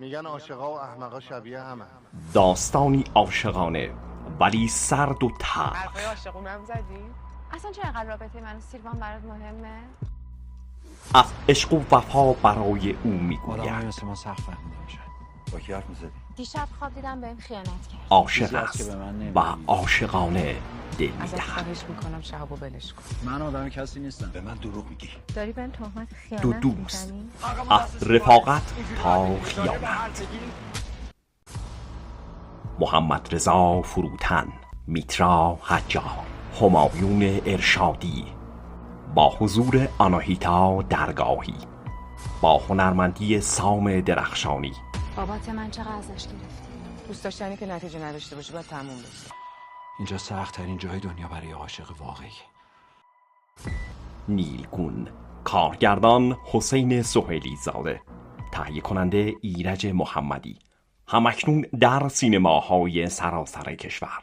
میگن عاشقا و احمقا شبیه همه. داستانی عاشقانه ولی سرد و تلخ. حرفای عاشقونه هم زدی؟ اصلا چه اینقدر رابطه من و سیروان برات مهمه؟ از عشق و وفا برای او آدمایی میگوید. مثل ما سخت فهمیده میشن. با کی حرف میزدی؟ دیشب خواب دیدم بهم خیانت کرد. عاشق چیزی هست که است به من نمی‌گی. و عاشقانه دل ازت میدهد. خواهش میکنم شهابو ولش کن. من آدم کسی نیستم. به من دروغ میگی. داری بهم تهمت دو خیانت دوست میزنی؟ از رفاقت تا خیانت. محمد رضا فروتن، میترا حجار، همایون ارشادی، با حضور آناهیتا درگاهی، با هنرمندی سام درخشانی. بابات من چقدر ازش گرفتی؟ دوست داشتنی که نتیجه نداشته باشه باید تموم بشه. اینجا سخت ترین جای دنیا برای عاشق واقعی. نیلگون، کارگردان حسین سهیلی زاده، تهیه کننده ایرج محمدی، همکنون در سینماهای سراسر کشور.